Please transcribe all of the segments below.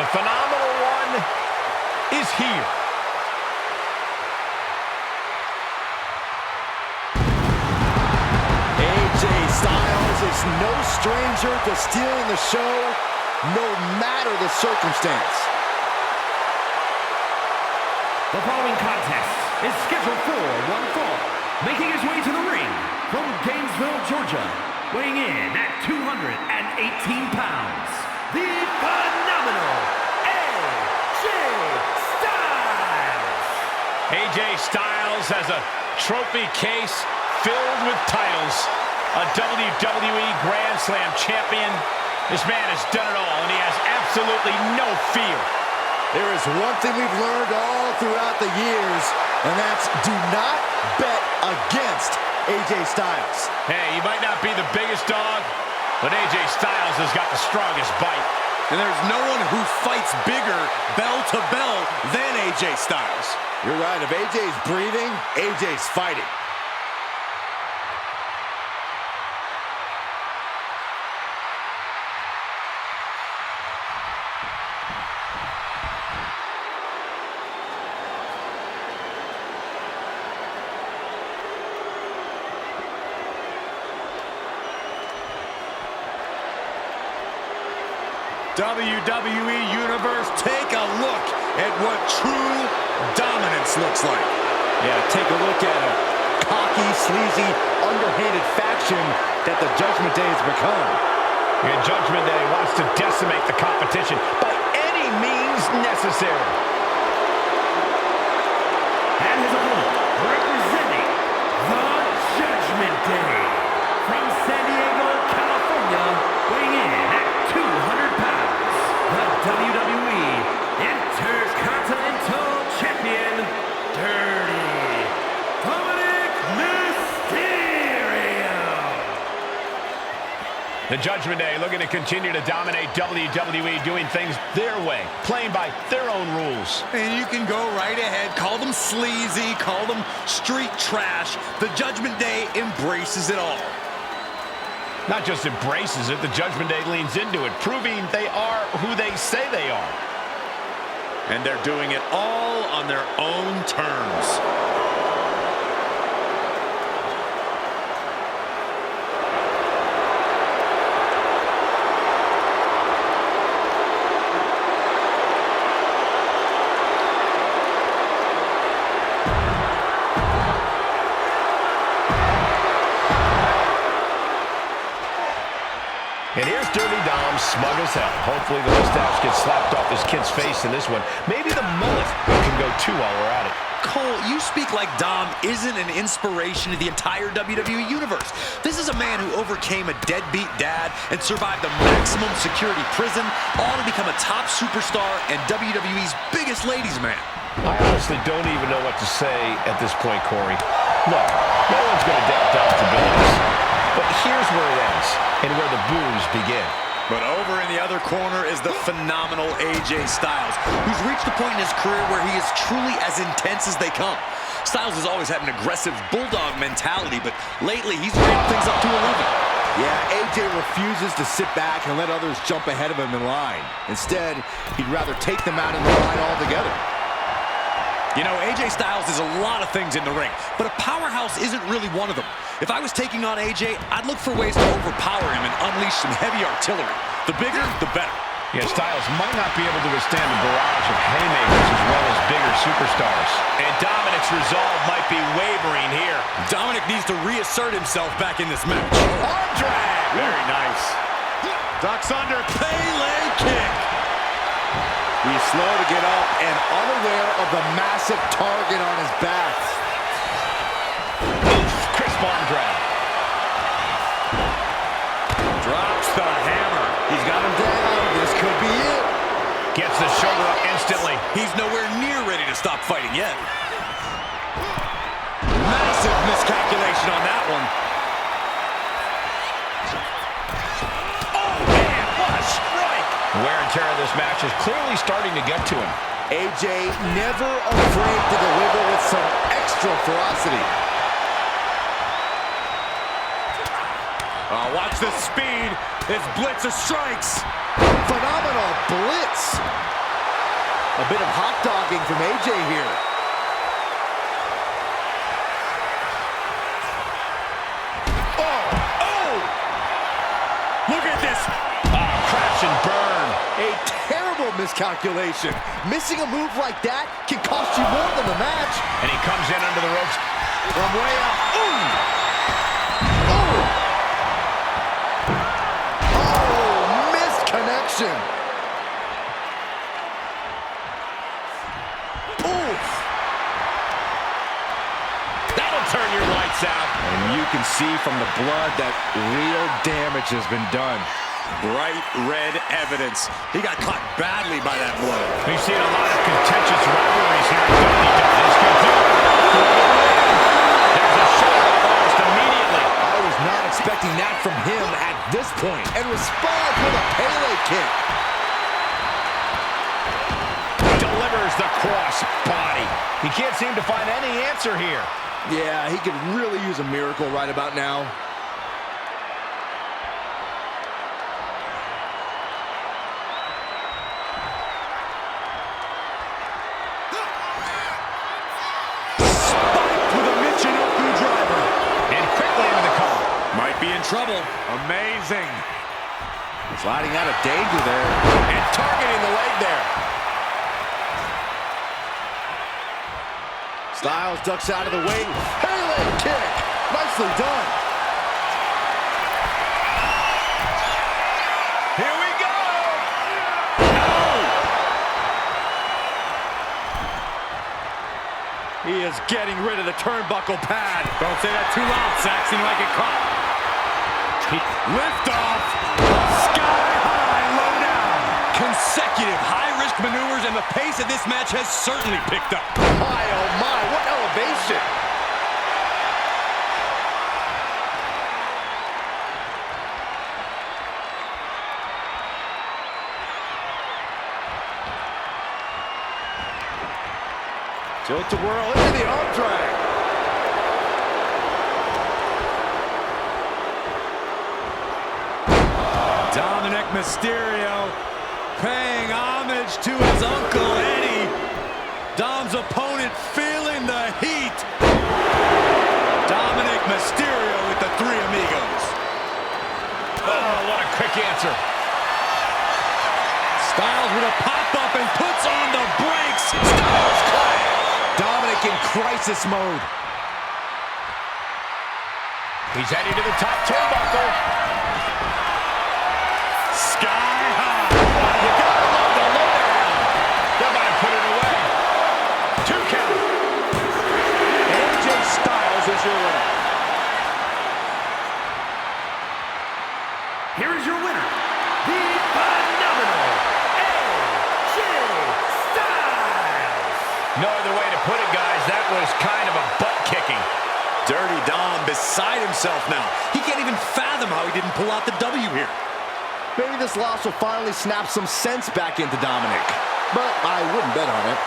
The phenomenal one is here. AJ Styles is no stranger to stealing the show, no matter the circumstance. The following contest is scheduled for one fall. Making his way to the ring from Gainesville, Georgia, weighing in at 218 pounds, the phenomenal AJ Styles. AJ Styles has a trophy case filled with titles. A WWE Grand Slam champion. This man has done it all, and he has absolutely no fear. There is one thing we've learned all throughout the years, and that's do not bet against AJ Styles. Hey, you might not be the biggest dog, but AJ Styles has got the strongest bite. And there's no one who fights bigger bell to bell than AJ Styles. You're right. If AJ's breathing, AJ's fighting. WWE Universe, take a look at what true dominance looks like. Yeah, take a look at a cocky, sleazy, underhanded faction that the Judgment Day has become. And Judgment Day wants to decimate the competition by any means necessary. And his opponent, representing the Judgment Day, from San Diego, California, weighing in at 200 pounds, the WWE Intercontinental Champion, Dirty Dominic Mysterio. The Judgment Day looking to continue to dominate WWE, doing things their way, playing by their own rules. And you can go right ahead, call them sleazy, call them street trash. The Judgment Day embraces it all. Not just embraces it, the Judgment Day leans into it, proving they are who they say they are. And they're doing it all on their own terms. And here's Dirty Dom, smug as hell. Hopefully the mustache gets slapped off his kid's face in this one. Maybe the mullet can go too while we're at it. Cole, you speak like Dom isn't an inspiration to the entire WWE Universe. This is a man who overcame a deadbeat dad and survived a maximum security prison, all to become a top superstar and WWE's biggest ladies' man. I honestly don't even know what to say at this point, Corey. Look, no one's going to doubt Dom's abilities. But here's where it ends, and where the boos begin. But over in the other corner is the phenomenal AJ Styles, who's reached a point in his career where he is truly as intense as they come. Styles has always had an aggressive bulldog mentality, but lately he's ramped things up to 11. Yeah, AJ refuses to sit back and let others jump ahead of him in line. Instead, he'd rather take them out in the line altogether. You know, AJ Styles is a lot of things in the ring, but a powerhouse isn't really one of them. If I was taking on AJ, I'd look for ways to overpower him and unleash some heavy artillery. The bigger, the better. Yeah, Styles might not be able to withstand a barrage of haymakers as well as bigger superstars. And Dominic's resolve might be wavering here. Dominic needs to reassert himself back in this match. Arm drag! Very nice. Ducks under, Pele kick. He's slow to get up and unaware of the massive target on his back. Oof, crisp arm drag. Drops the hammer. He's got him down. This could be it. Gets the shoulder up instantly. He's nowhere near ready to stop fighting yet. Massive miscalculation on that one. Oh, man, what a strike! The wear and tear of this match is clearly starting to get to him. AJ never afraid to deliver with some extra ferocity. Oh, watch the speed as Blitzer strikes. Phenomenal blitz. A bit of hot dogging from AJ here. Look at this. Crash and burn. A terrible miscalculation. Missing a move like that can cost you more than the match. And he comes in under the ropes. From way up. Ooh. Oh, missed connection. Oof. That'll turn your lights out. And you can see from the blood that real damage has been done. Bright red evidence. He got caught badly by that blow. We've seen a lot of contentious rivalries here in WWE. This could do it. There's a shot almost immediately. I was not expecting that from him at this point. And responds with a Pele kick. Delivers the cross body. He can't seem to find any answer here. Yeah, he could really use a miracle right about now. Spiked with a Michinoku driver. And quickly into the cover. Might be in trouble. Amazing. Sliding out of danger there. And targeting the leg there. Styles ducks out of the way. Pele kick. Nicely done. Here we go. He is getting rid of the turnbuckle pad. Don't say that too loud, Saxon. You might get caught. Lift off. Sky high, low down. Consecutive high-risk maneuvers, and the pace of this match has certainly picked up. My, oh my, what elevation. Tilt-a-whirl into the arm drag. Dominic Mysterio paying homage to his Uncle Eddie. Dom's opponent feeling the heat. Dominic Mysterio with the Three Amigos. Oh, what a quick answer. Styles with a pop-up and puts on the brakes. Styles caught. Dominic in crisis mode. He's heading to the top turnbuckle. Sky high. You gotta love the lowdown. They're about to put it away. 2 count. AJ Styles is your winner. Here is your winner, the phenomenal AJ Styles. No other way to put it, guys. That was kind of a butt-kicking. Dirty Dom beside himself now. He can't even fathom how he didn't pull out the W here. Maybe this loss will finally snap some sense back into Dominic. But I wouldn't bet on it.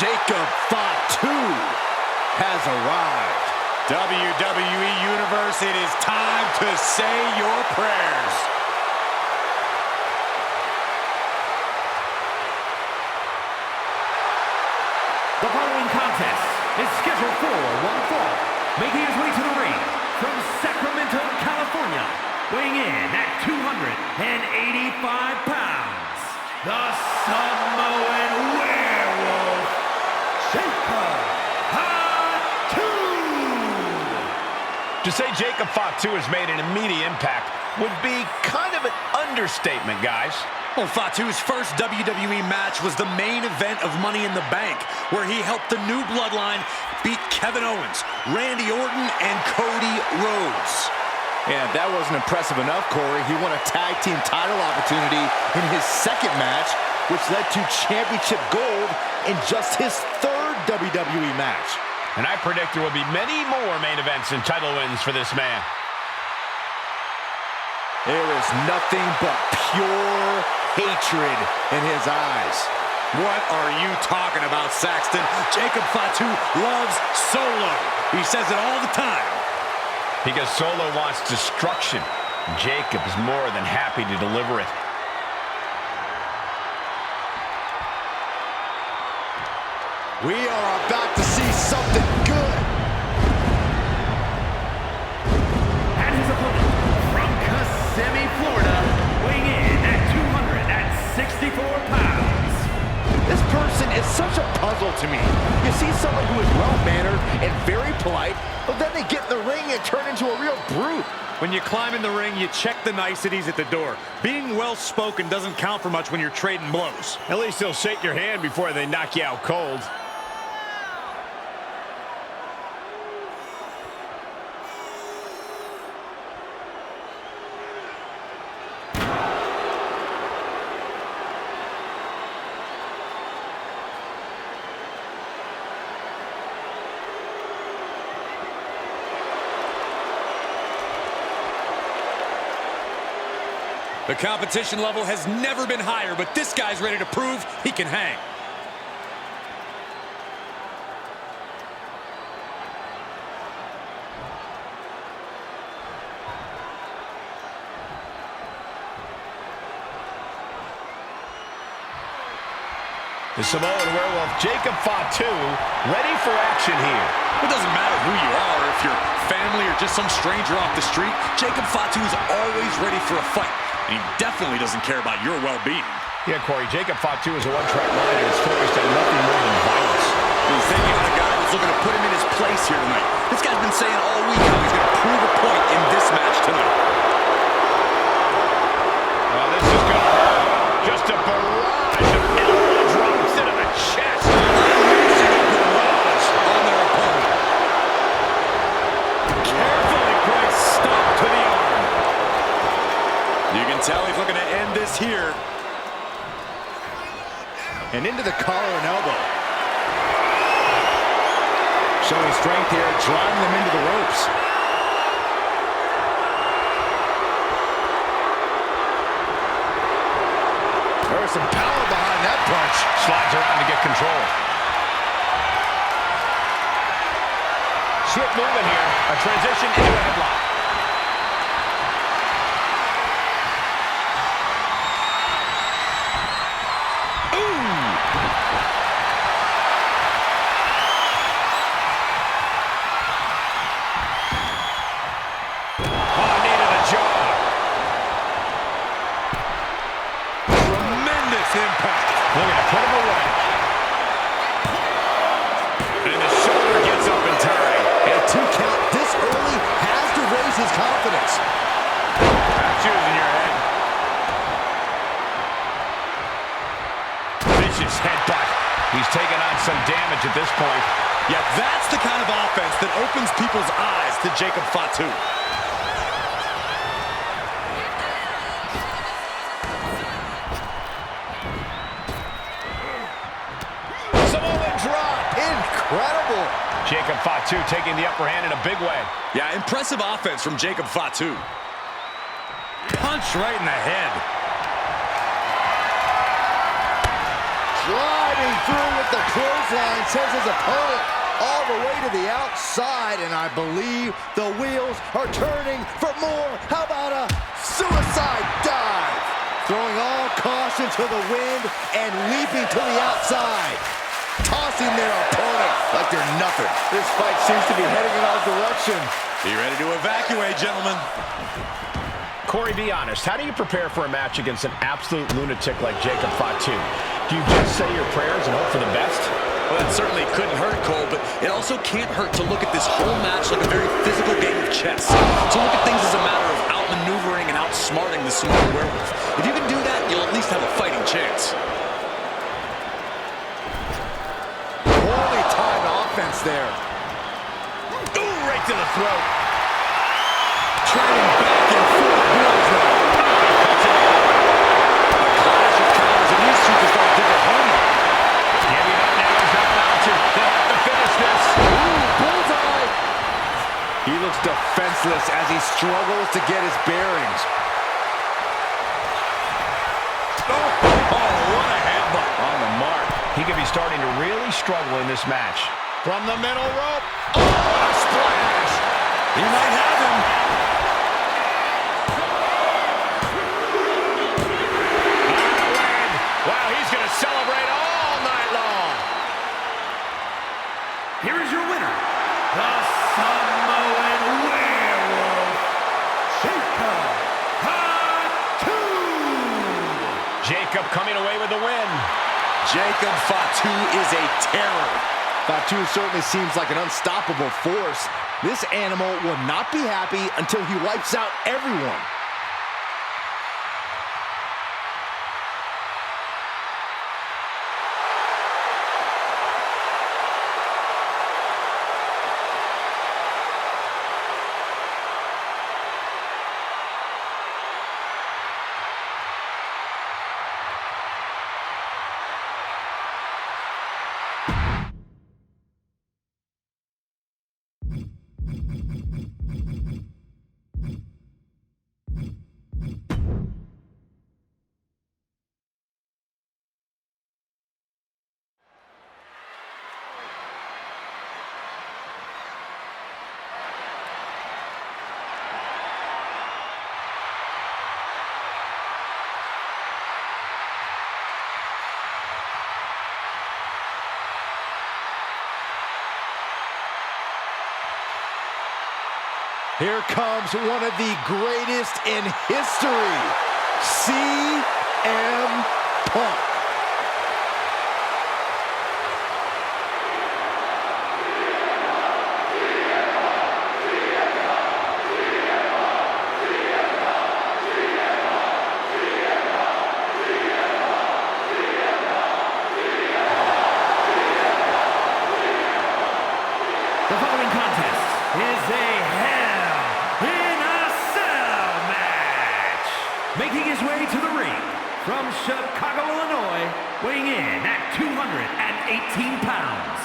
Jacob Fatu has arrived. WWE Universe, it is time to say your prayers. The following contest is scheduled for one fall. Making his way to the ring from Sacramento, California, weighing in at 285 pounds, the Samoan Werewolf, Jacob Fatu. To say Jacob Fatu has made an immediate impact would be kind of an understatement, guys. Well, Fatu's first WWE match was the main event of Money in the Bank, where he helped the new bloodline beat Kevin Owens, Randy Orton, and Cody Rhodes. And that wasn't impressive enough, Corey. He won a tag team title opportunity in his second match, which led to championship gold in just his third WWE match. And I predict there will be many more main events and title wins for this man. There is nothing but pure hatred in his eyes. What are you talking about, Saxton? Jacob Fatu loves Solo. He says it all the time. Because Solo wants destruction. Jacob is more than happy to deliver it. We are about to see something good. And his opponent from Kissimmee, Florida, weighing in at 264 pounds. This person is such a puzzle to me. You see someone who is well-mannered and very polite, but then they get in the ring and turn into a real brute. When you climb in the ring, you check the niceties at the door. Being well-spoken doesn't count for much when you're trading blows. At least they'll shake your hand before they knock you out cold. The competition level has never been higher, but this guy's ready to prove he can hang. The Samoan werewolf Jacob Fatu ready for action here. It doesn't matter who you are, if you're family or just some stranger off the street, Jacob Fatu is always ready for a fight. And he definitely doesn't care about your well-being. Yeah, Corey, Jacob Fatu is a one-track mind and is focused on nothing more than violence. He's thinking of a guy who's looking to put him in his place here tonight. This guy's been saying all week how he's going to prove a point in this match tonight. Well, this is going to hurt. Just a barrage of elbow drops into the chest. Unleashing a barrage on their opponent. Carefully placed stop to the arm. You can tell he's looking to end this here. And into the collar and elbow. Showing strength here, driving them into the ropes. There's some power behind that punch. Slides around to get control. Swift movement here. A transition into a headlock. Impact. Looking to put him away. And the shoulder gets up in time. And a 2 count this early has to raise his confidence. That's using your head. Vicious headbutt. He's taking on some damage at this point. Yeah, that's the kind of offense that opens people's eyes to Jacob Fatu. Incredible. Jacob Fatu taking the upper hand in a big way. Yeah, impressive offense from Jacob Fatu. Punch right in the head. Driving through with the clothesline, sends his opponent all the way to the outside, and I believe the wheels are turning for more. How about a suicide dive? Throwing all caution to the wind and leaping to the outside. Tossing their opponent like they're nothing. This fight seems to be heading in our direction. Be ready to evacuate, gentlemen. Corey, be honest. How do you prepare for a match against an absolute lunatic like Jacob Fatu? Do you just say your prayers and hope for the best? Well, that certainly couldn't hurt, Cole, but it also can't hurt to look at this whole match like a very physical game of chess. To look at things as a matter of outmaneuvering and outsmarting the smart werewolf. If you can do that, you'll at least have a fighting chance. Poorly timed offense there. Ooh, right to the throat. Trading back and forth blows now. A clash of counters, and these superstars did their homework. Giving up now is not an option. They'll have to finish this. Ooh, bullseye. He looks defenseless as he struggles to get his bearings. Oh, what a headbutt. On the mark. He could be starting to really struggle in this match. From the middle rope. Oh, a splash. He might have him. Wow, he's going to celebrate all night long. Here is your winner, the Samoan Werewolf, Jacob coming away with the win. Jacob Fatu is a terror. Fatu certainly seems like an unstoppable force. This animal will not be happy until he wipes out everyone. Here comes one of the greatest in history, CM Punk. The following contest is a Hell in a Cell match. Making his way to the ring from Chicago, Illinois, weighing in at 218 pounds,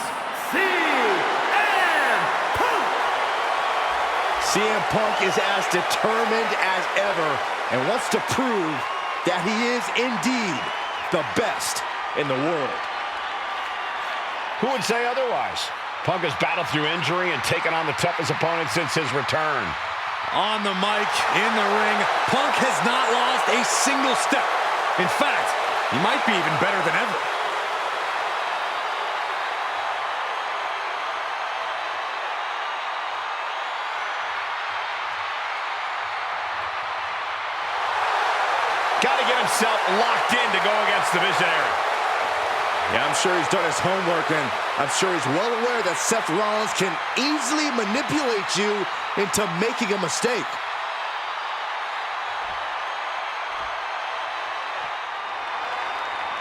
CM Punk. CM Punk is as determined as ever and wants to prove that he is indeed the best in the world. Who would say otherwise? Punk has battled through injury and taken on the toughest opponent since his return. On the mic, in the ring, Punk has not lost a single step. In fact, he might be even better than ever. Got to get himself locked in to go against the Visionary. Yeah, I'm sure he's done his homework, and I'm sure he's well aware that Seth Rollins can easily manipulate you into making a mistake.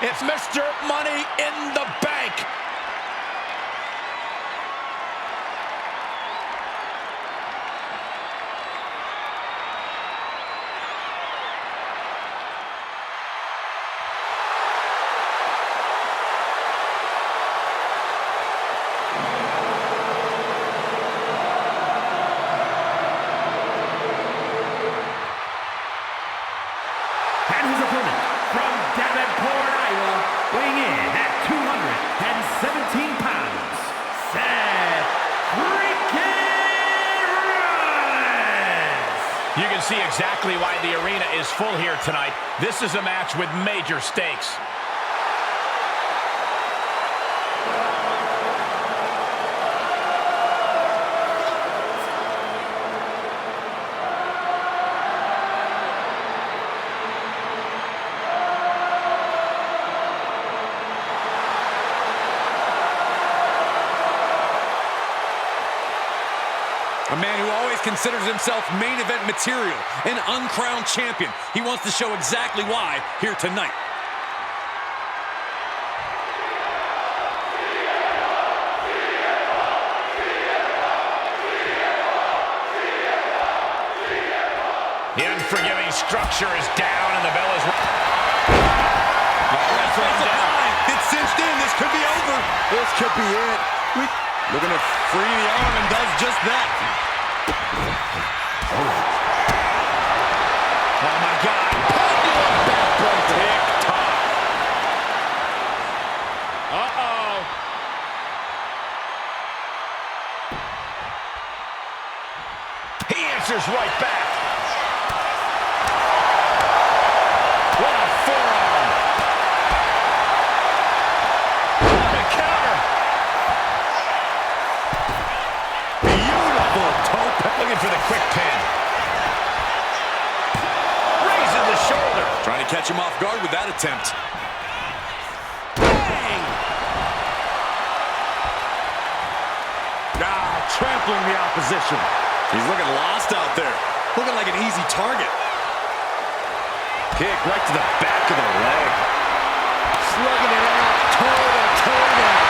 It's Mr. Money in the Bank. And his opponent from Davenport, Iowa, weighing in at 217 pounds, Seth freaking Rollins. You can see exactly why the arena is full here tonight. This is a match with major stakes. A man who always considers himself main event material, an uncrowned champion. He wants to show exactly why here tonight. The unforgiving structure is down and the bell is... It's cinched in. This could be over. This could be it. Looking to free the arm and does just that. Oh my God. Tick-tock. Uh-oh. He answers right back. What a forearm. The counter. Beautiful toe. Looking for the quick pin. Raising the shoulder. Trying to catch him off guard with that attempt. Bang! Trampling the opposition. He's looking lost out there. Looking like an easy target. Kick right to the back of the leg. Slugging it out, toe-to-toe now.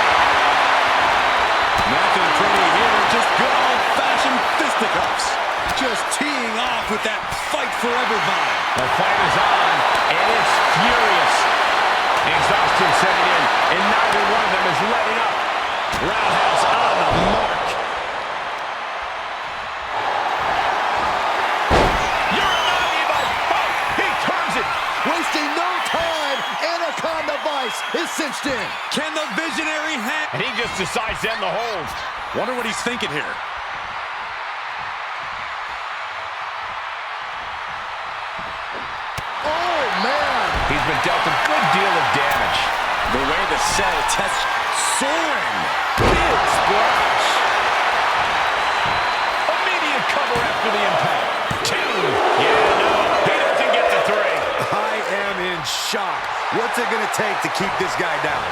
Nothing pretty here, just good old-fashioned fisticuffs. Just teeing off with that fight forever vibe. The fight is on, and it's furious. Exhaustion setting in, and neither one of them is letting up. Roundhouse on the mark. Wasting no time. Anaconda Vice is cinched in. Can the visionary hang? And he just decides to end the hold. Wonder what he's thinking here. Oh, man. He's been dealt a good deal of damage. The way the cell tests soaring. Big splash. Immediate cover after the impact. 2. Yeah, no. He doesn't get the 3. I am in shock. What's it going to take to keep this guy down?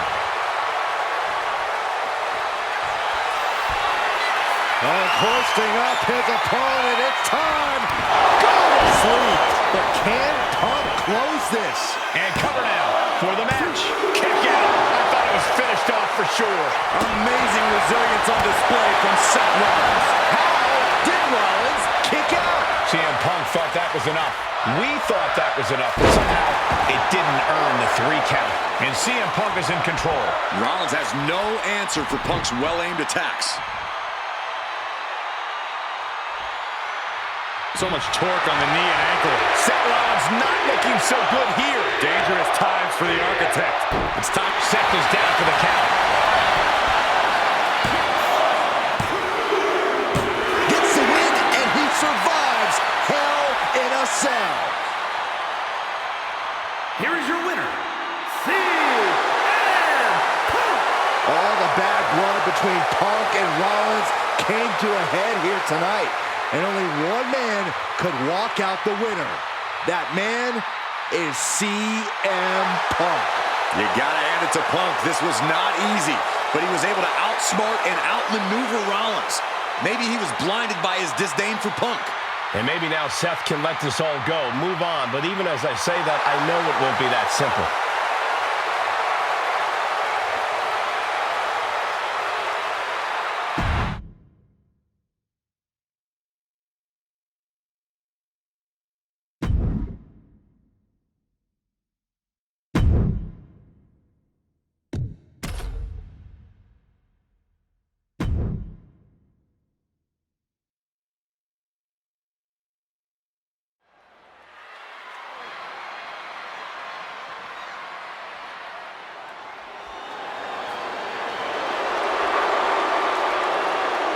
Hoisting up his opponent. It's time. Go to sleep. But can Punk close this? And cover now for the match. Kick out. I thought it was finished off for sure. Amazing resilience on display from Seth Rollins. How did Rollins kick out? CM Punk thought that was enough. We thought that was enough. But somehow, it didn't earn the 3 count. And CM Punk is in control. Rollins has no answer for Punk's well-aimed attacks. So much torque on the knee and ankle. Seth Rollins not looking so good here. Dangerous times for the Architect. It's time. Seth is down for the count. Gets the win, and he survives Hell in a Cell. Here is your winner, CM Punk. All the bad blood between Punk and Rollins came to a head here tonight. And only one man could walk out the winner. That man is CM Punk. You gotta hand it to Punk. This was not easy, but he was able to outsmart and outmaneuver Rollins. Maybe he was blinded by his disdain for Punk. And maybe now Seth can let this all go, move on. But even as I say that, I know it won't be that simple.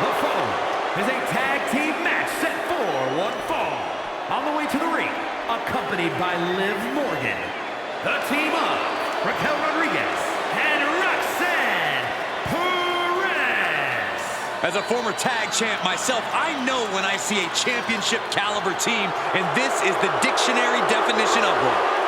The following is a tag team match set for one fall. On the way to the ring, accompanied by Liv Morgan, the team of Raquel Rodriguez and Roxanne Perez. As a former tag champ myself, I know when I see a championship caliber team, and this is the dictionary definition of one.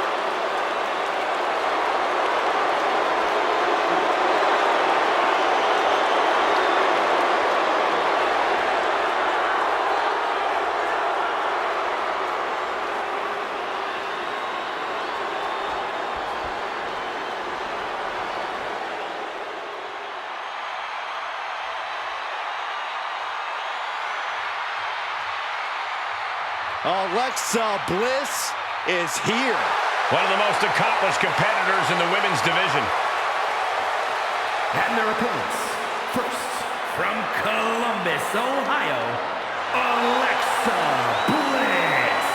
Alexa Bliss is here. One of the most accomplished competitors in the women's division. And their opponents, first, from Columbus, Ohio, Alexa Bliss.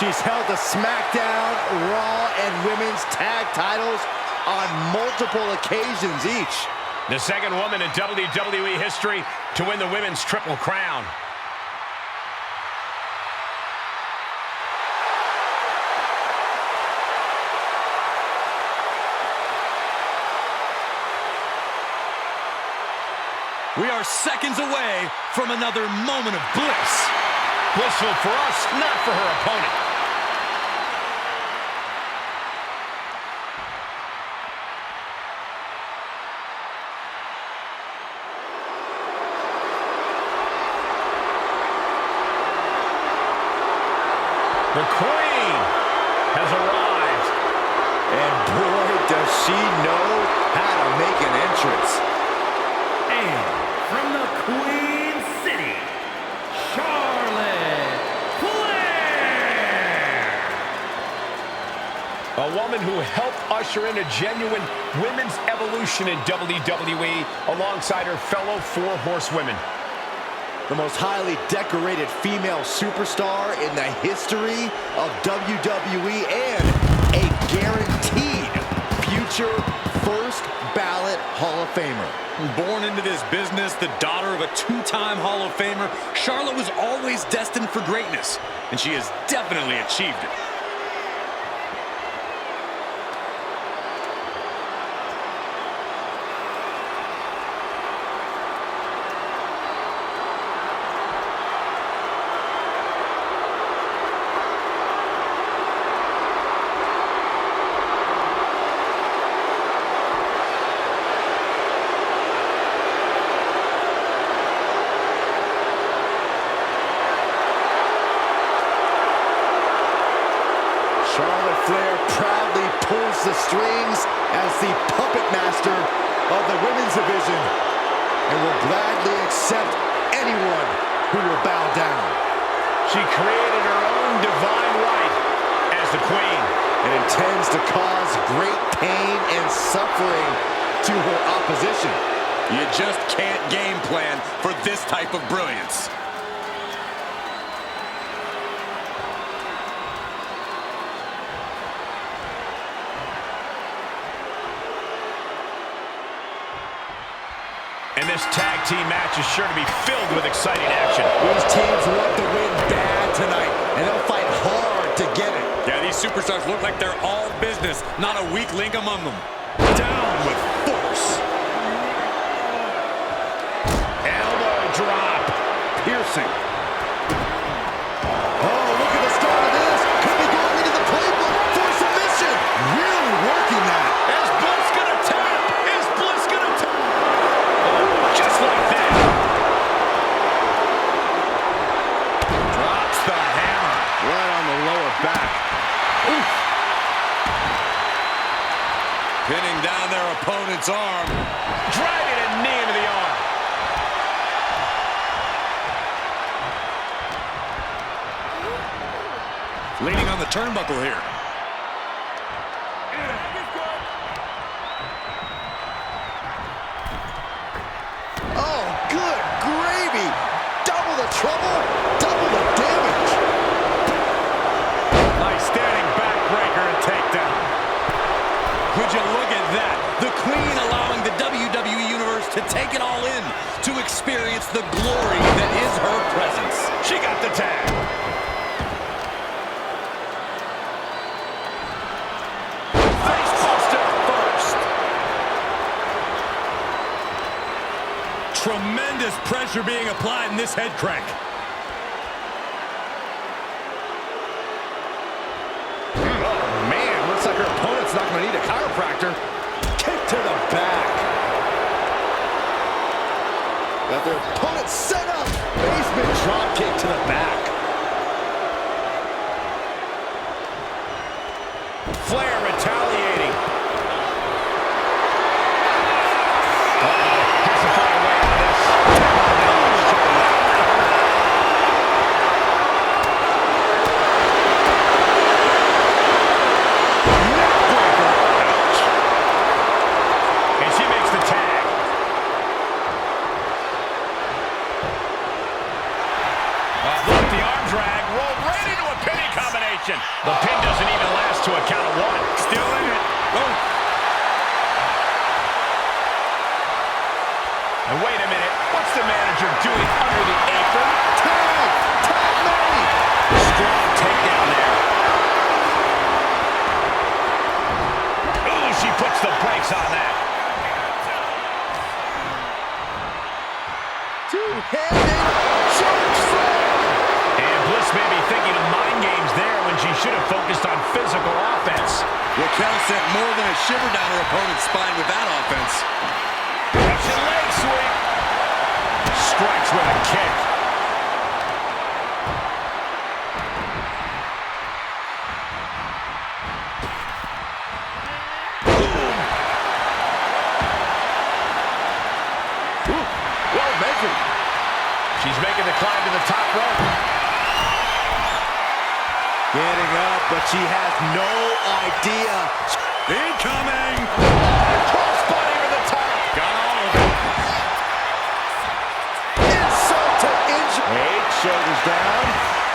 She's held the SmackDown, Raw, and Women's Tag titles on multiple occasions each. The second woman in WWE history to win the Women's Triple Crown. We are seconds away from another moment of bliss. Blissful for us, not for her opponent. The Queen has arrived. And boy, does she know how to make an entrance. And from the Queen City, Charlotte Flair. A woman who helped usher in a genuine women's evolution in WWE alongside her fellow four horsewomen. The most highly decorated female superstar in the history of WWE and a guaranteed future first ballot Hall of Famer. Born into this business, the daughter of a two-time Hall of Famer, Charlotte was always destined for greatness, and she has definitely achieved it. Charlotte Flair proudly pulls the strings as the puppet master of the women's division and will gladly accept anyone who will bow down. She created her own divine right as the Queen. And intends to cause great pain and suffering to her opposition. You just can't game plan for this type of brilliance. And this tag team match is sure to be filled with exciting action. These teams want to win bad tonight, and they'll fight hard to get it. Yeah, these superstars look like they're all business, not a weak link among them. Down with force. Elbow drop. Piercing. Oh, look at the start of this. Could be going into the playbook for submission. Really working that. Is Bliss gonna tap? Is Bliss gonna tap? Oh, just like that. Drops the hammer. Right on the lower back. Oof. Pinning down their opponent's arm. Driving a knee into the arm. Leaning on the turnbuckle here. Oh, good gravy. Double the trouble, double the damage. Nice standing backbreaker and takedown. Would you look at that? The Queen allowing the WWE Universe to take it all in, to experience the glory that is her presence. She got the tag. Facebuster first. Tremendous pressure being applied in this head crank. Oh, man, looks like her opponent's not going to need a chiropractor. Kick to the back. Got their opponent set up. Basement drop kick to the back. Flair retaliating. Has to find a way out of this. And wait a minute, what's the manager doing under the apron? Tag made. Strong takedown there. Ooh, she puts the brakes on that. Two-handed choke slam. And Bliss may be thinking of mind games there when she should have focused on physical offense. Raquel sent more than a shiver down her opponent's spine with that offense. Russian leg sweep. Strikes with a kick. Well measured. She's making the climb to the top rope. Getting up, but she has no idea. Incoming! Crossbody to the top. Got all of it. Insult to injury. Eight, shoulders down.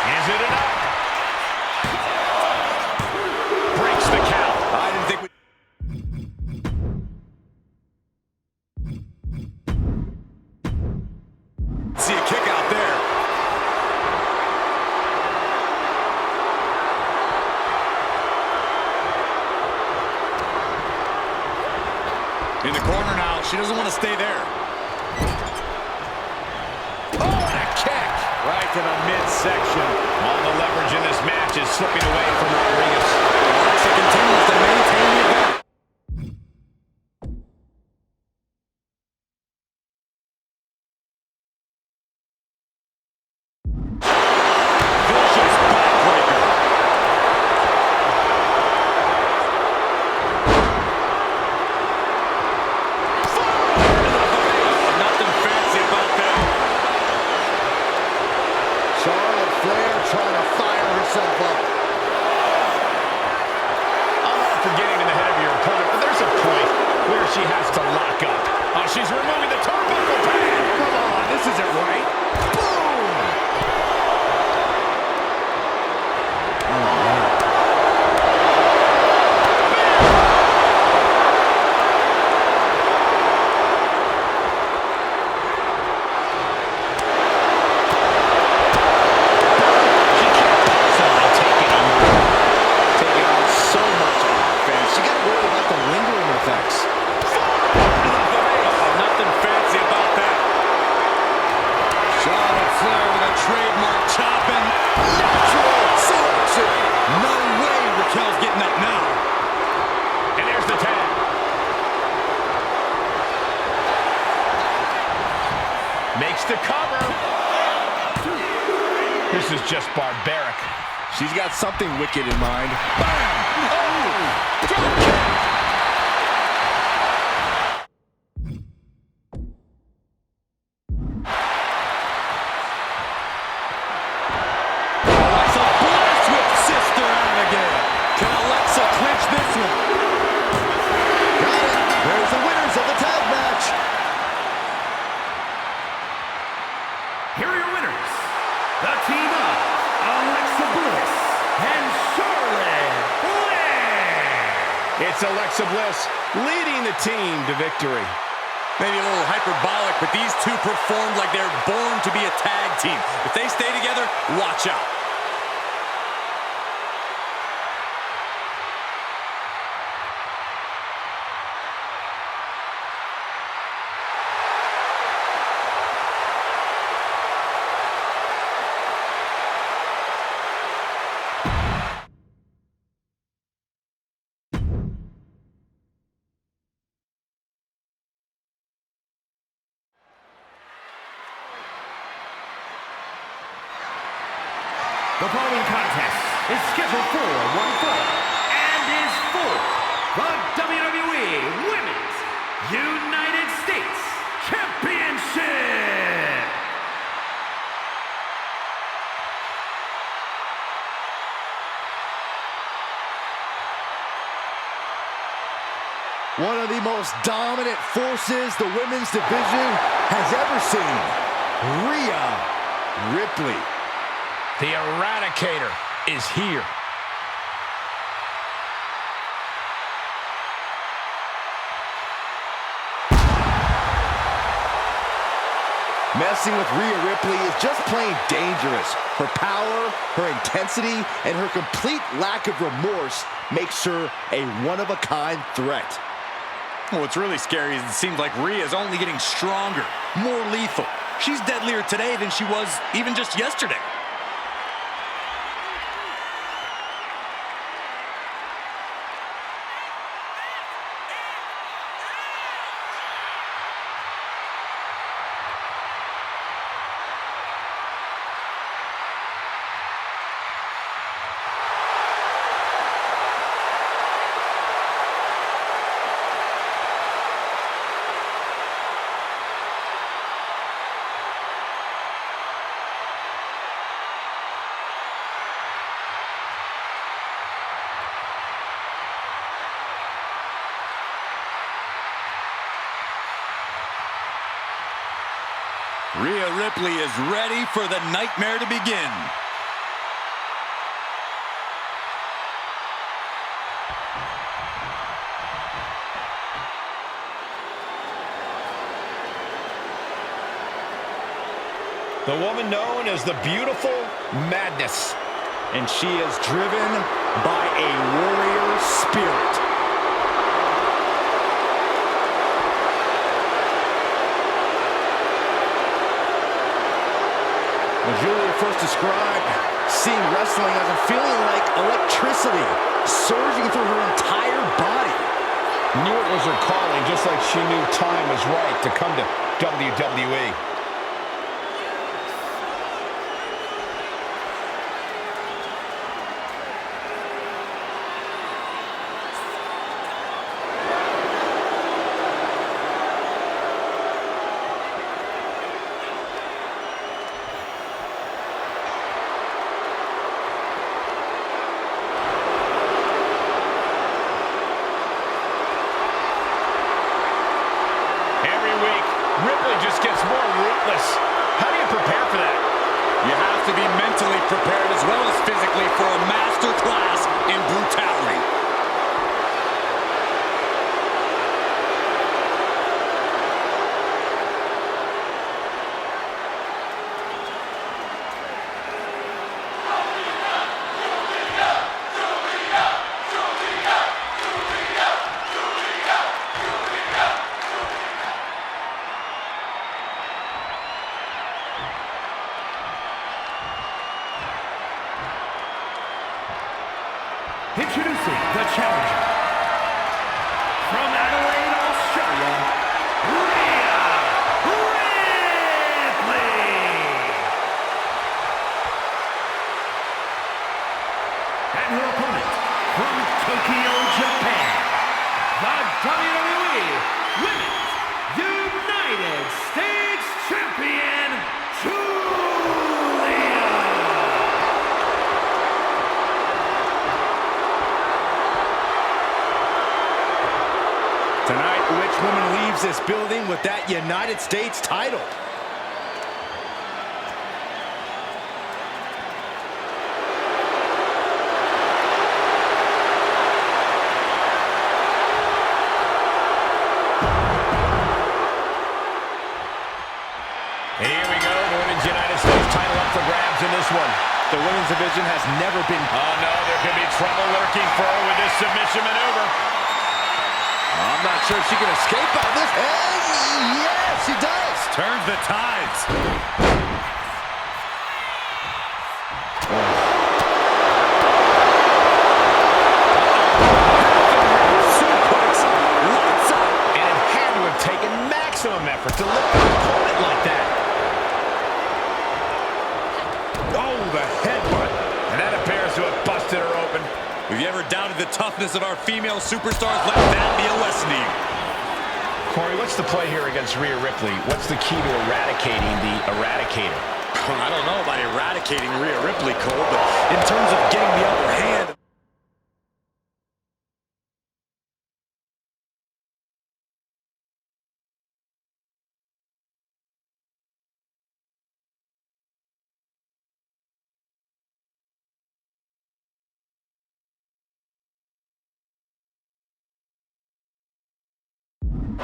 Is it enough? Breaks the count. I didn't think we... See a kick out there. In the corner now. She doesn't want to stay there. Oh, and a kick. Right to the midsection. All the leverage in this match is slipping away from Rodriguez. Alexa continues to maintain the advantage. Vicious backbreaker. Nothing fancy about that. Charlotte Flair trying to fire herself up. I'm not for getting in the head of your opponent, but there's a point where she has to lock up. Oh, she's removing the turnbuckle pad. Come on, this isn't right. Boom! She can't possibly take any more. Taking on so much offense. You got to worry about the lingering effects. Nothing fancy about that. Charlotte Flair with a trademark chopping. Natural selection. No way Raquel's getting up now. And there's the tag. Makes the cover. This is just barbaric. She's got something wicked in mind. Bam! Oh! Drop kick! Alexa Bliss with Sister Abigail. Can Alexa clinch this one? Got it. There's the winners of the tag match. Here are your winners. The team of Alexa Bliss and Charlotte Flair. It's Alexa Bliss leading the team to victory. Maybe a little hyperbolic, but these two performed like they're born to be a tag team. If they stay together, watch out. The following contest is scheduled for one fall and is for the WWE Women's United States Championship. One of the most dominant forces the women's division has ever seen. Rhea Ripley. The Eradicator is here. Messing with Rhea Ripley is just plain dangerous. Her power, her intensity, and her complete lack of remorse makes her a one-of-a-kind threat. What's really scary is it seems like Rhea is only getting stronger, more lethal. She's deadlier today than she was even just yesterday. Rhea Ripley is ready for the nightmare to begin. The woman known as the Beautiful Madness. And she is driven by a warrior spirit. When Julia first described seeing wrestling as a feeling like electricity surging through her entire body. Knew it was her calling, just like she knew time was right to come to WWE. Ripley just gets more ruthless. How do you prepare for that? You have to be mentally prepared as well as physically for a master class in brutality. Introducing the challenger from Adelaide, Australia, Rhea Ripley. And her opponent from Tokyo, Japan, the WWE Women's United States Champion, Tonight, which woman leaves this building with that United States title? Here we go, the Women's United States title up for grabs in this one. The women's division has never been... Oh no, there could be trouble lurking for her with this submission maneuver. I'm not sure she can escape out of this. Hey, yes, she does. Turns the tides. Suplex, lights out. And it had to have taken maximum effort to lift an opponent like that. Oh, the headbutt. And that appears to have busted her open. If you ever doubted the toughness of our female superstars, let that be a lesson to you. Corey, what's the play here against Rhea Ripley? What's the key to eradicating the Eradicator? I don't know about eradicating Rhea Ripley, Cole, but in terms of getting the upper hand...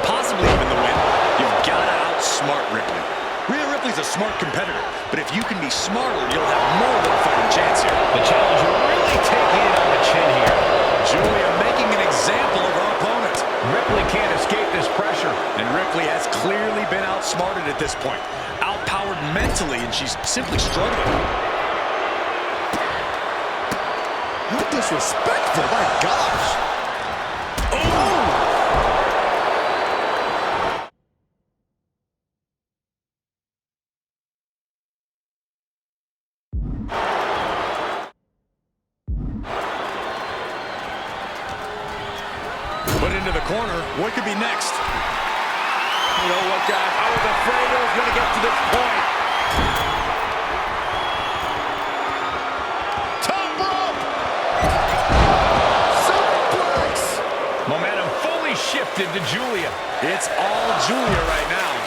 possibly even the win, you've got to outsmart Ripley. Rhea Ripley's a smart competitor, but if you can be smarter, you'll have more than a fighting chance here. The challenger really taking it on the chin here. Julia making an example of her opponent. Ripley can't escape this pressure. And Ripley has clearly been outsmarted at this point. Outpowered mentally, and she's simply struggling. How disrespectful, my gosh. Put into the corner. What could be next? You know what, guys? I was afraid it was going to get to this point. Top rope! Suplex! Momentum fully shifted to Julia. It's all Julia right now.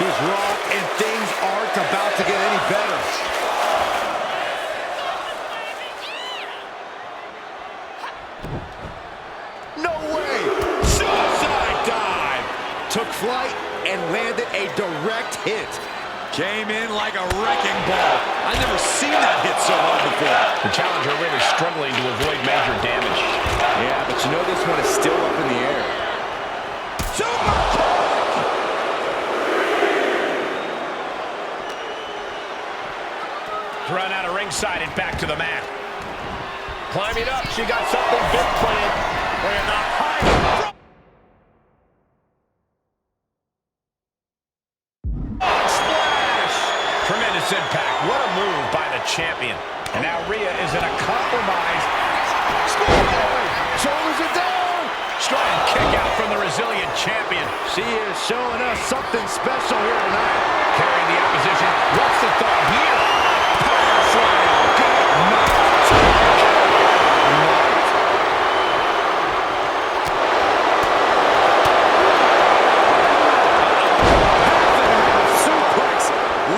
She's wrong, and things aren't about to get any better. No way! Suicide dive! Took flight and landed a direct hit. Came in like a wrecking ball. I've never seen that hit so hard before. The challenger really struggling to avoid major damage. Yeah, but you know this one is still up in the air. Super kick! Thrown out of ringside and back to the mat. Climbing up, she got something big planned. We're not high. Splash! Tremendous impact. What a move by the champion. And now Rhea is in a compromised. Shoulders are down! Strong kick out from the resilient champion. She is showing us something special here tonight. Carrying the opposition. What's the thought here? Power slam. Good night. Suplex.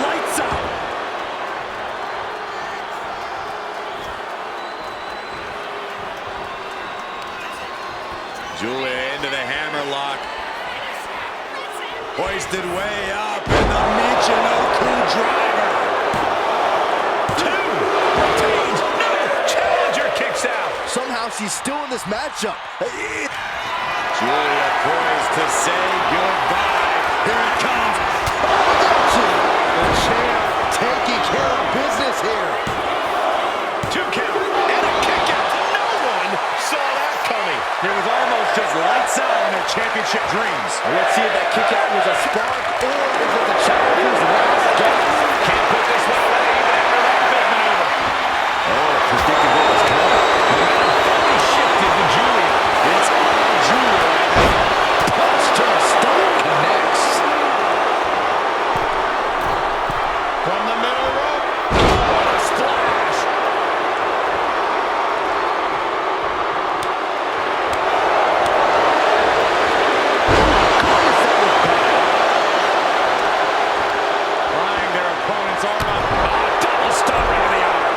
Lights out. Julia into the hammerlock. Hoisted way up in the Michinoku driver. Two. Retains. No. Challenger kicks out. Somehow she's still in this matchup. Julia poised to say goodbye. Here it comes. The champ taking care of business here. 2 count. And a kick out. No one saw that coming. It was almost just lights out in their championship dreams. Let's see if that kick out was a spark or is it the challenger's last gasp. Can't put this one away even after that big maneuver. Oh, predicted what was coming. Momentum fully shifted to Julia. It's all Julia right now. Punch to the stomach connects. From the middle rope. What a splash. Prying their opponent's arm up. Double stomp into the arm.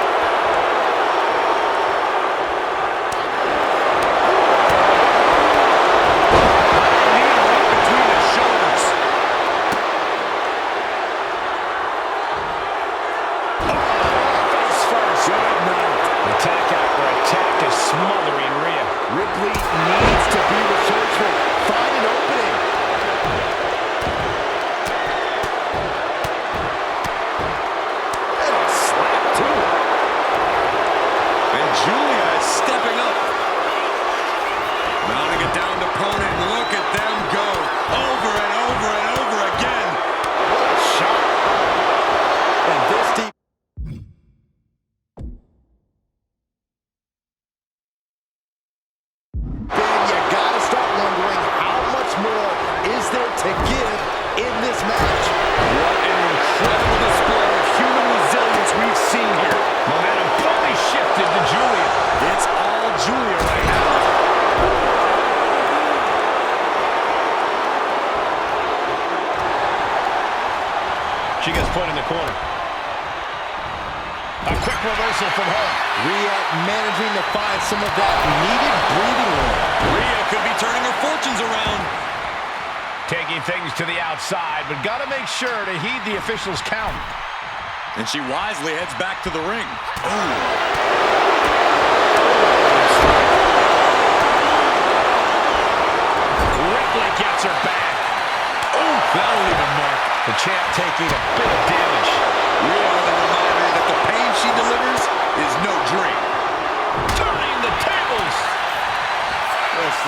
Knee right between the shoulders. Face first. Good night. Attack after attack is smothering Rhea. Ripley needs to be resourceful. Find an opening. And a slap, too. And Julia is stepping up. Mounting a downed opponent. Look at them go. Over and over and over again. What a shot. And this deep. Then you gotta start wondering how much more is there to give in this match. What an incredible display of human resilience we've seen here. Momentum fully shifted to Julia. It's all Julia right now. She gets put in the corner. A quick reversal from her. Rhea managing to find some of that needed breathing room. Rhea could be turning her fortunes around. Taking things to the outside, but got to make sure to heed the official's count. And she wisely heads back to the ring. Ripley gets her back. That'll leave a mark. The champ taking a bit of damage. Real the reminder that the pain she delivers is no dream. Turning the tables. Just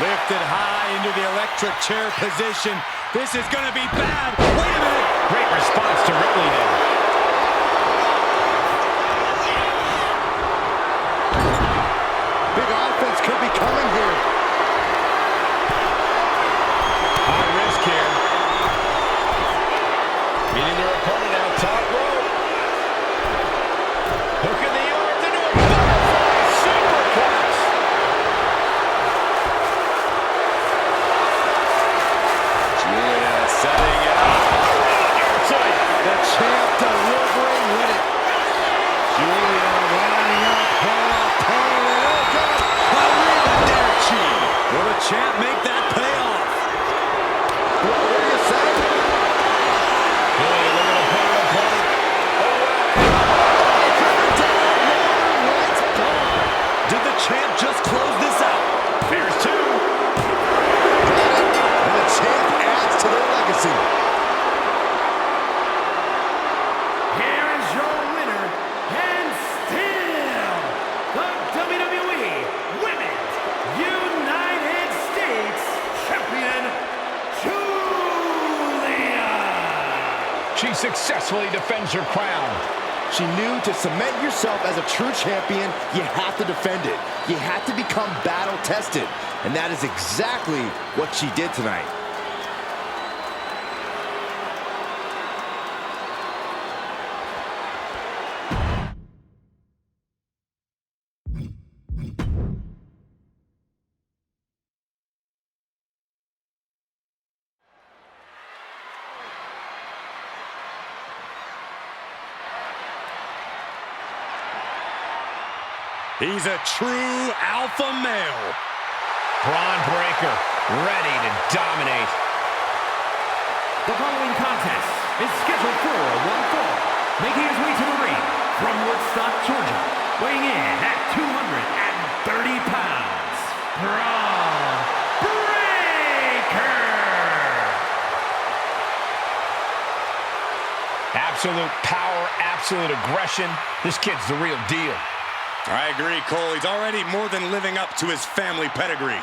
lifted high into the electric chair position. This is going to be bad. Wait a minute. Great response to Ripley there. Big offense could be coming here. High risk here. Meeting their opponent out top rope. Hook in the arms into a butterfly superplex. Julia setting it up. The champ delivering with it. Julia lining up her opponent. Oh, God. Arrivederci. Will the champ make that pay off? What do you say? Julia looking to put her opponent Did the champ just close this out? There's two. And the champ adds to their legacy. Here is your winner, and still the WWE Women's United States Champion, Julia. She successfully defends her crown. She knew to cement yourself as a true champion, you have to defend it. You have to become battle-tested. And that is exactly what she did tonight. He's a true alpha male. Braun Breaker ready to dominate. The following contest is scheduled for one fall, making his way to the ring from Woodstock, Georgia, weighing in at 230 pounds, Braun Breaker. Absolute power, absolute aggression. This kid's the real deal. I agree, Cole. He's already more than living up to his family pedigree.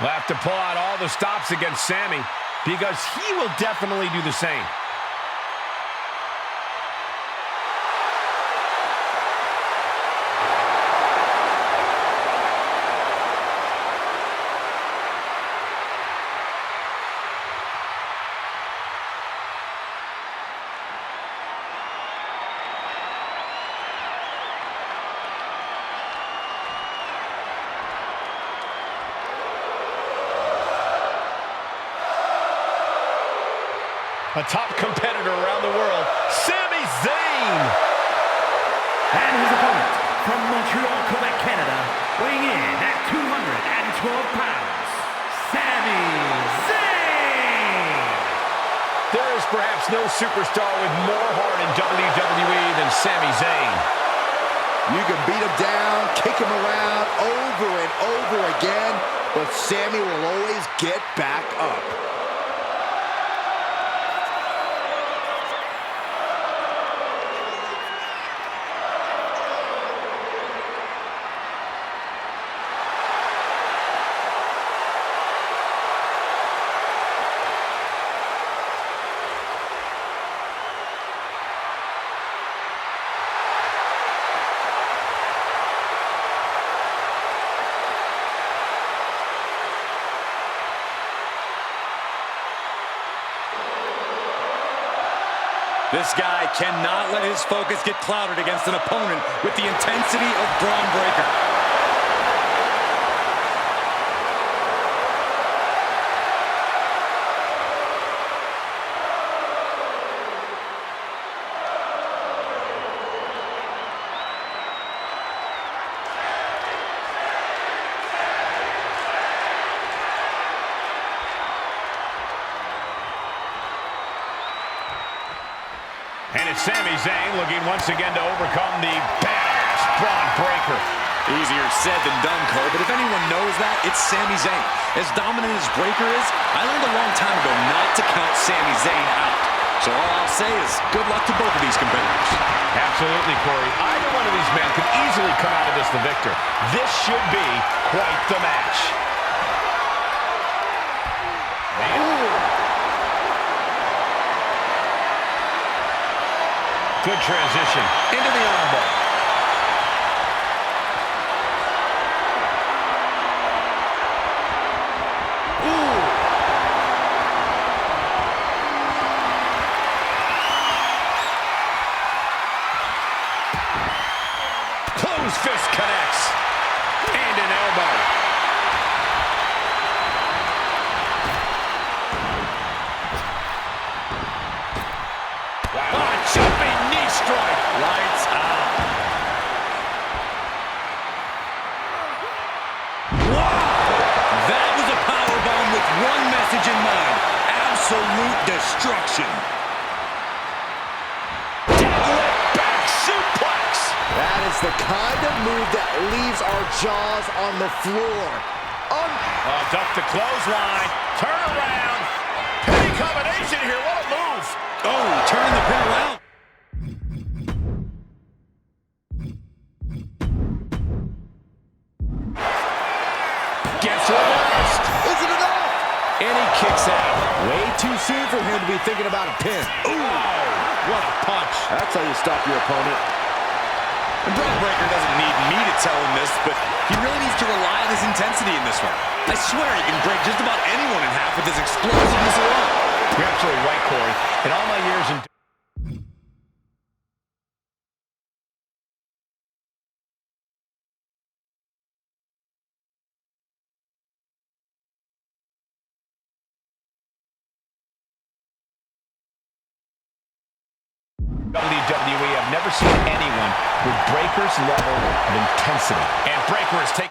We'll have to pull out all the stops against Sammy because he will definitely do the same. A top competitor around the world, Sami Zayn. And his opponent from Montreal, Quebec, Canada, weighing in at 212 pounds, Sami Zayn. There is perhaps no superstar with more heart in WWE than Sami Zayn. You can beat him down, kick him around over and over again, but Sammy will always get back up. This guy cannot let his focus get clouded against an opponent with the intensity of Braun Breaker. And it's Sami Zayn looking once again to overcome the badass Braun Breaker. Easier said than done, Cole, but if anyone knows that, it's Sami Zayn. As dominant as Breaker is, I learned a long time ago not to count Sami Zayn out. So all I'll say is good luck to both of these competitors. Absolutely, Corey. Either one of these men could easily come out of this the victor. This should be quite the match. Good transition into the armbar. Ooh. Close fist connects. And an elbow. Jumping knee strike. Lights out. Wow! That was a powerbomb with one message in mind. Absolute destruction. Deadlift back suplex. That is the kind of move that leaves our jaws on the floor. Duck the clothesline. Turn around. Penny combination here. What a move. Oh, turning the pin around. Gets reversed. Is it enough? And he kicks out. Way too soon for him to be thinking about a pin. Ooh, what a punch. That's how you stop your opponent. And Braun Breaker doesn't need me to tell him this, but he really needs to rely on his intensity in this one. I swear he can break just about anyone in half with his explosiveness alone. You're absolutely right, Corey. In all my years in WWE, I've never seen anyone with Breaker's level of intensity. And Breaker is taking...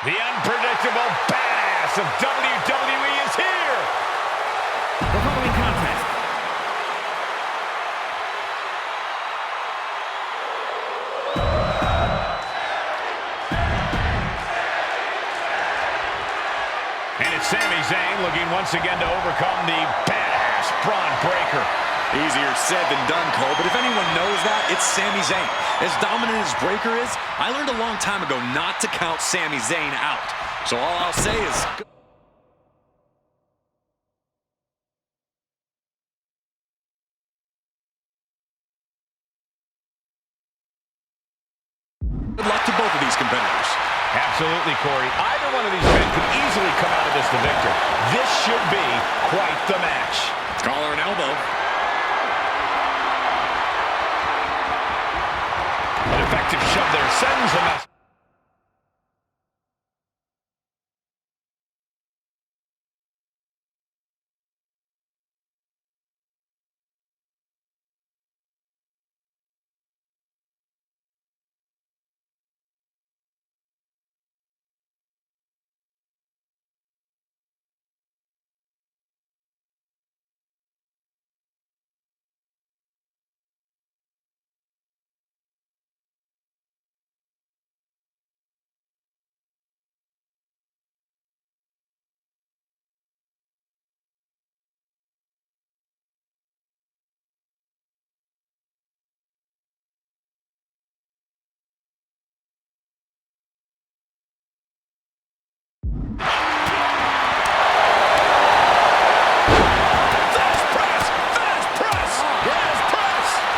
The unpredictable badass of WWE is here! The following contest and it's Sami Zayn looking once again to overcome the badass Braun Breaker. Easier said than done, Cole, but if anyone knows that, it's Sami Zayn. As dominant as Breaker is, I learned a long time ago not to count Sami Zayn out. So all I'll say is... good luck to both of these competitors. Absolutely, Corey. Either one of these men could easily come out of this the victor. This should be quite the match. Collar and elbow. An effective shove there sends a message.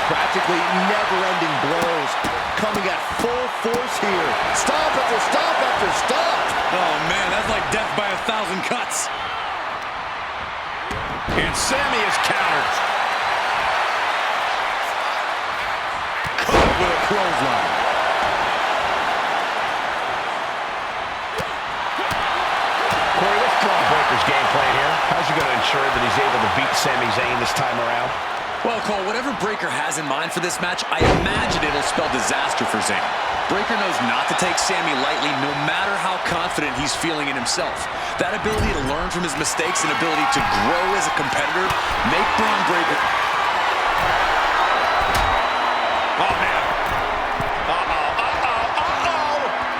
Practically never-ending blows coming at full force here. Stop after stop after stop. Oh, man, that's like death by 1,000 cuts. And Sami is countered. Sami Zayn this time around. Well, Cole, whatever Breakker has in mind for this match, I imagine it'll spell disaster for Zayn. Breakker knows not to take Sami lightly, no matter how confident he's feeling in himself. That ability to learn from his mistakes and ability to grow as a competitor make Braun Breakker... Oh, man.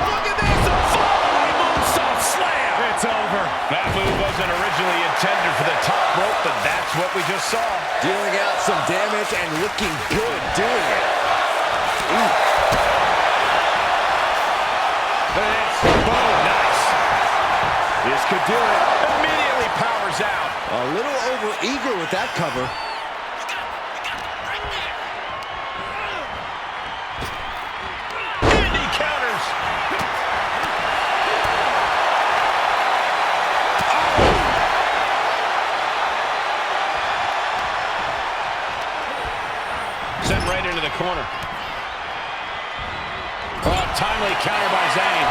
Look at this! A flying moonsault slam! It's over. That move wasn't originally intended for the top rope, but that's what we just saw. Dealing out some damage and looking good doing it. Ooh. Boom. Nice. This could do it. Immediately powers out. A little over-eager with that cover. And he counters. Sent right into the corner. Oh, timely counter by Zayn.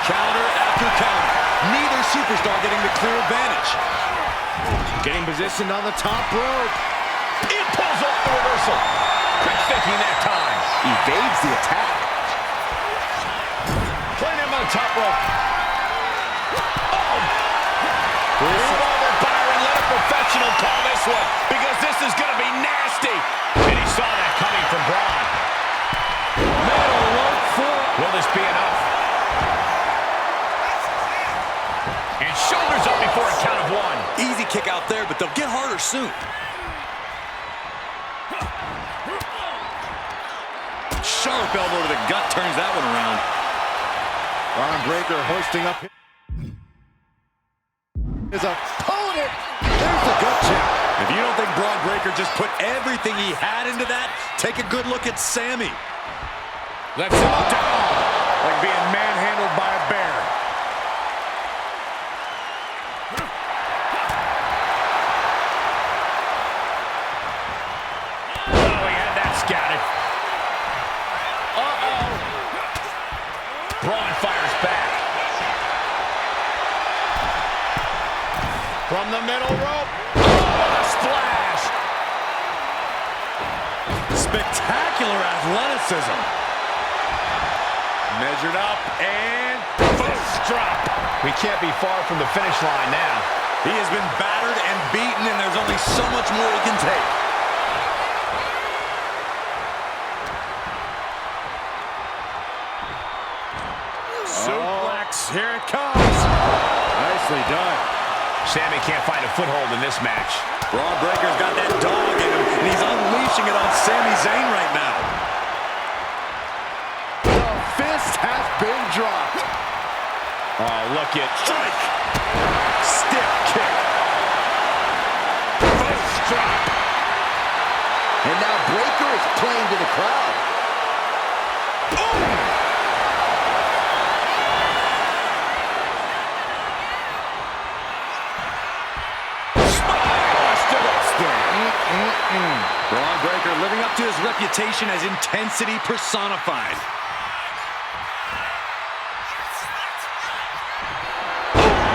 Counter after counter. Neither superstar getting the clear advantage. Getting positioned on the top rope. It pulls off the reversal. Quick thinking that time. Evades the attack. Playing him on the top rope. Oh! Move over, Byron. Let a professional call this one, because this is going to be nasty. And he saw that coming from Braun. Middle rope foot. Will this be enough? And shoulders up before a count of one. Easy kick out there, but they'll get harder soon. Sharp elbow to the gut turns that one around. Braun Breakker hoisting up his opponent. There's the gut check. If you don't think Braun Breakker just put everything he had into that, take a good look at Sami. Let's go down. Like being manhandled by a bear. Oh, he had that scouted. Uh-oh. Braun fires back. From the middle rope. Oh, what a splash. Spectacular athleticism. Measured up and Fist drop. We can't be far from the finish line now. He has been battered and beaten, and there's only so much more he can take. suplex. Here it comes. Nicely done. Sami can't find a foothold in this match. Braun Breakker's got that dog in him, and he's unleashing it on Sami Zayn right now. The fist has been dropped. Oh, look at strike. Stiff kick. Fist drop. And now Breakker is playing to the crowd. Braun Breakker living up to his reputation as intensity personified.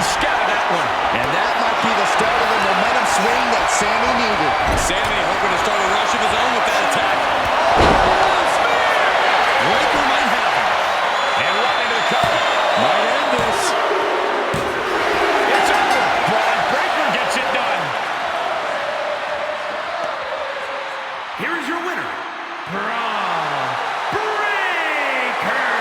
Scattered that one. And that might be the start of the momentum swing that Sami needed. Sami hoping to start a rush of his own with that attack. Breakker might have him. And right into the cover. Might end this. It's over. Braun Breakker gets it done. Here is your winner, Braun Breakker.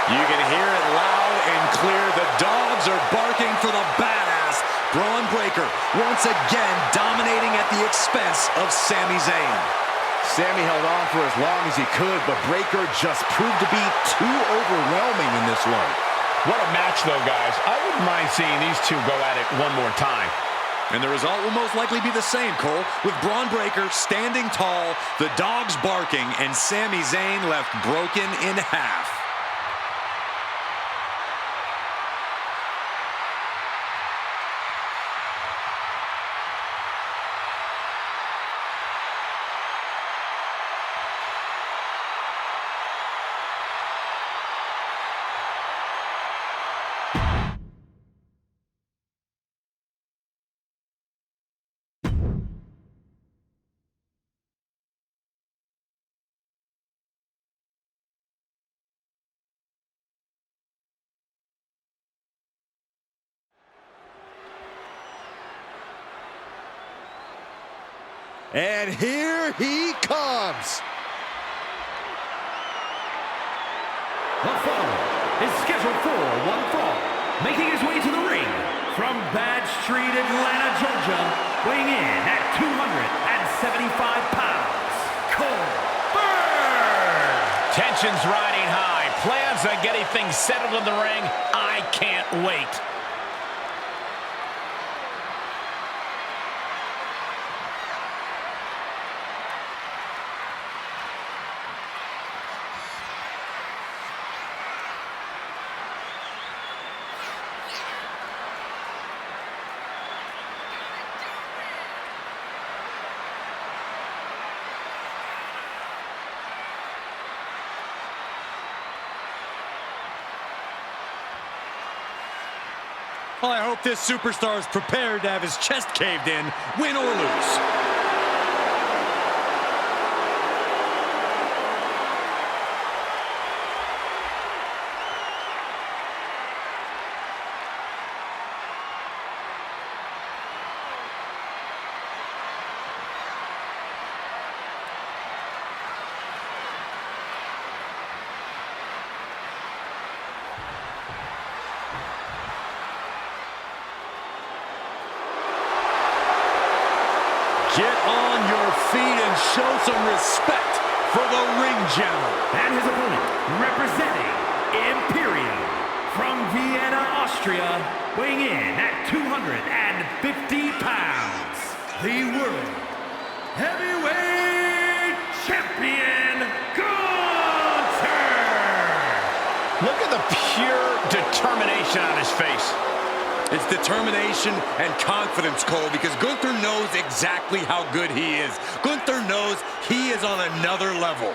You can hear it loud and clear. The dogs are barking for the badass Braun Breakker, once again dominating at the expense of Sami Zayn. Sami held on for as long as he could, but Breakker just proved to be too overwhelming in this one. What a match, though, guys. I wouldn't mind seeing these two go at it one more time. And the result will most likely be the same, Cole, with Braun Breakker standing tall, the dogs barking, and Sami Zayn left broken in half. And here he comes. The following is scheduled for one fall, making his way to the ring from Bad Street, Atlanta, Georgia, weighing in at 275 pounds, Cole Bird. Tensions riding high. Plans on getting things settled in the ring. I can't wait. Well, I hope this superstar is prepared to have his chest caved in, win or lose. Get on your feet and show some respect for the ring general. And his opponent, representing Imperium from Vienna, Austria, weighing in at 250 pounds, the World Heavyweight Champion, Gunther! Look at the pure determination on his face. It's determination and confidence, Cole, because Gunther knows exactly how good he is. Gunther knows he is on another level.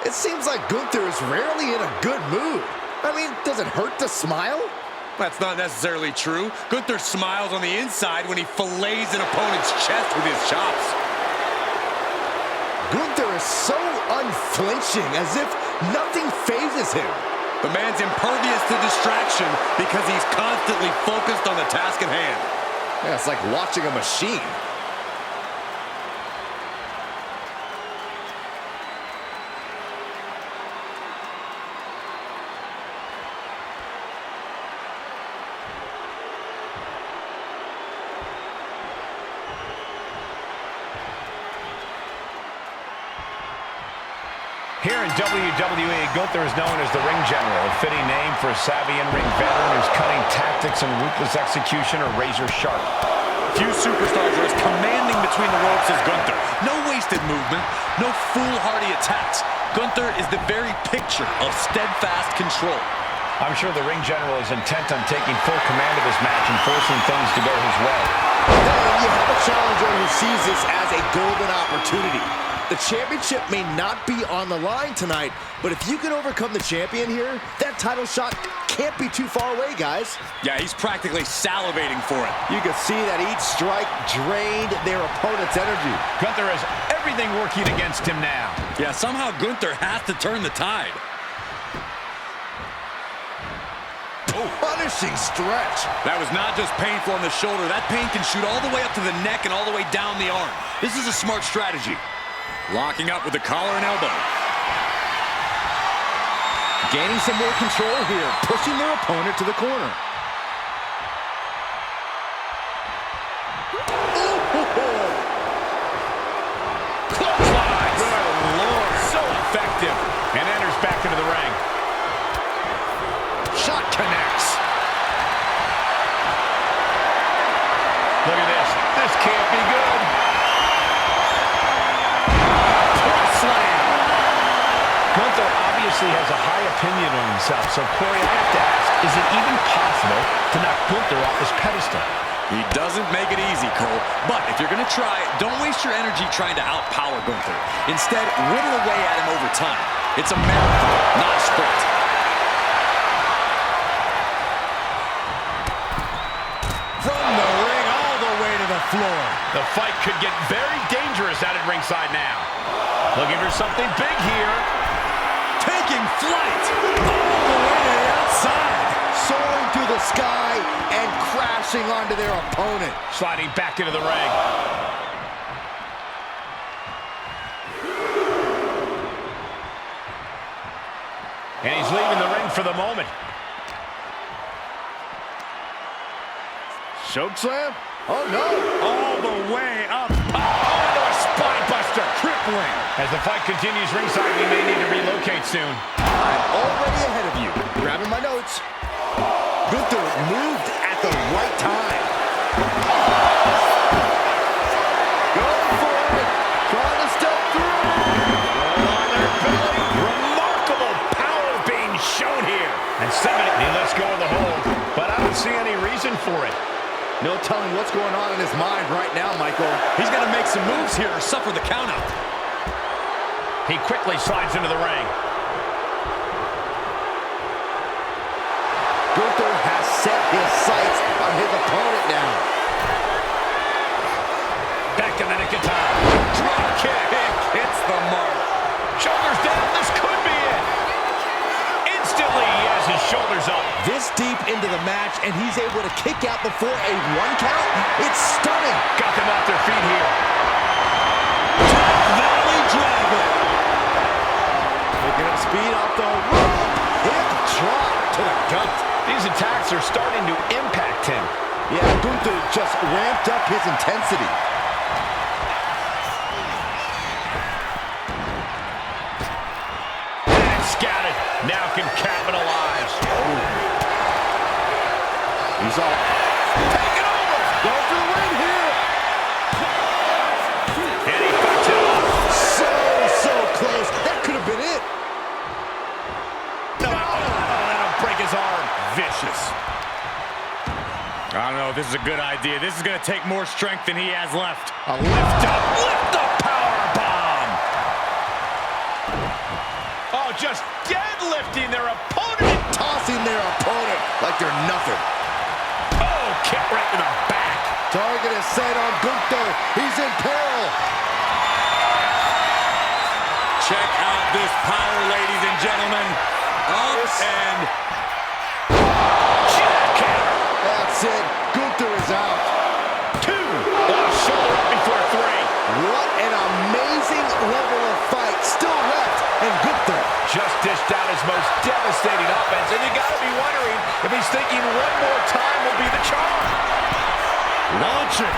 It seems like Gunther is rarely in a good mood. I mean, does it hurt to smile? That's not necessarily true. Gunther smiles on the inside when he fillets an opponent's chest with his chops. Gunther is so unflinching, as if nothing phases him. The man's impervious to distraction because he's constantly focused on the task at hand. Yeah, it's like watching a machine. Here in WWE, Gunther is known as the Ring General, a fitting name for a savvy in-ring veteran whose cunning tactics and ruthless execution are razor sharp. Few superstars are as commanding between the ropes as Gunther. No wasted movement, no foolhardy attacks. Gunther is the very picture of steadfast control. I'm sure the Ring General is intent on taking full command of this match and forcing things to go his way. Then you have a challenger who sees this as a golden opportunity. The championship may not be on the line tonight, but if you can overcome the champion here, that title shot can't be too far away, guys. Yeah, he's practically salivating for it. You can see that each strike drained their opponent's energy. Gunther has everything working against him now. Yeah, somehow Gunther has to turn the tide. Punishing stretch. That was not just painful on the shoulder. That pain can shoot all the way up to the neck and all the way down the arm. This is a smart strategy. Locking up with the collar and elbow. Gaining some more control here, pushing their opponent to the corner. Clotheslines. Good Lord, so effective. And enters back into the ring. Shot connects. Look at this. This can't be good. Gunther obviously has a high opinion of himself, so Corey, I have to ask, is it even possible to knock Gunther off his pedestal? He doesn't make it easy, Cole. But if you're going to try, don't waste your energy trying to outpower Gunther. Instead, whittle away at him over time. It's a marathon, not a sprint. From the ring all the way to the floor. The fight could get very dangerous out at ringside now. Looking for something big here. Taking flight all the way to the outside. Soaring through the sky and crashing onto their opponent. Sliding back into the ring. And he's leaving the ring for the moment. Choke slam? Oh, no. All the way up. Oh, into a spine buster. Crippling. As the fight continues ringside, we may need to relocate soon. I'm already ahead of you. Grabbing my notes. Gunther moved at the right time. Going for it. Trying to step through. On their belly. Remarkable power being shown here. And 7, he lets go of the hold, but I don't see any reason for it. No telling what's going on in his mind right now, Michael. He's going to make some moves here or suffer the countout. He quickly slides into the ring. Gunther has set his sights on his opponent now. Back to the nick of time. Drop kick. Hits the mark. Shoulders down. This could be it. Instantly, he has his shoulders up. This deep into the match, and he's able to kick out before a 1 count? It's stunning. Got them off their feet here. Valley Dragon. Picking up speed off the rope. Hip drop to the gut. These attacks are starting to impact him. Yeah, Gunther just ramped up his intensity. And scattered. Now can capitalize. He's all taking over. Going for the win here. And he fights it off. So close. That could have been it. No, that'll break his arm. Vicious. I don't know if this is a good idea. This is going to take more strength than he has left. A lift up power bomb. Oh, just deadlifting their opponent. Tossing their opponent like they're nothing. Oh, kick right to the back. Target is set on Gunther. He's in peril. Check out this power, ladies and gentlemen. Up and Jackhammer. That's it. Gunther is out. 2. Shoulder up before 3. What an amazing level of fight still left, and Gunther Just dished out his most devastating offense, and you got to be wondering if he's thinking one more time will be the charm. launching.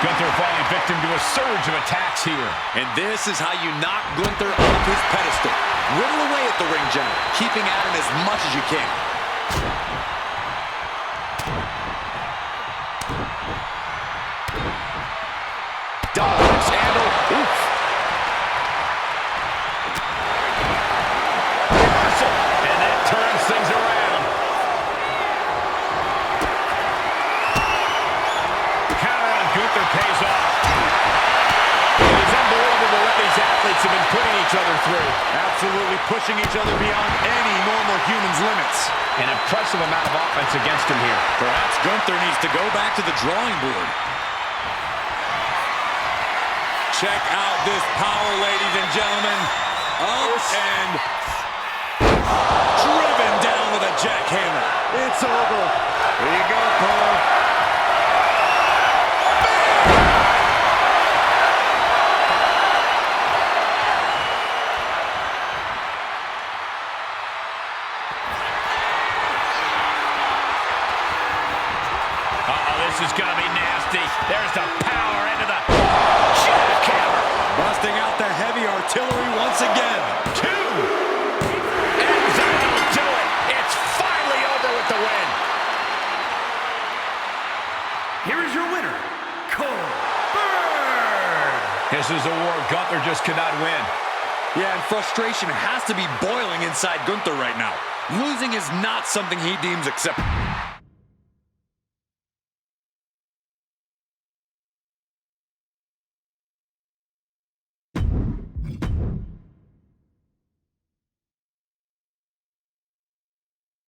Gunther falling victim to a surge of attacks here. And this is how you knock Gunther off his pedestal. Whittle away at the ring general, keeping at him as much as you can. Dodge handle. Oof. Reversal. And that turns things around. Counter on Gunther pays off. It is unbelievable what these athletes have been putting each other through. Absolutely pushing each other beyond any normal human's limits. An impressive amount of offense against him here. Perhaps Gunther needs to go back to the drawing board. Check out this power, ladies and gentlemen. Up and driven down with a jackhammer. It's over. Here you go, Paul. This is going to be nasty. There's the power into the jackhammer. Busting out the heavy artillery once again. 2. And that'll do it. It's finally over with the win. Here is your winner, Cole Bird. This is a war Gunther just could not win. Yeah, and frustration has to be boiling inside Gunther right now. Losing is not something he deems acceptable.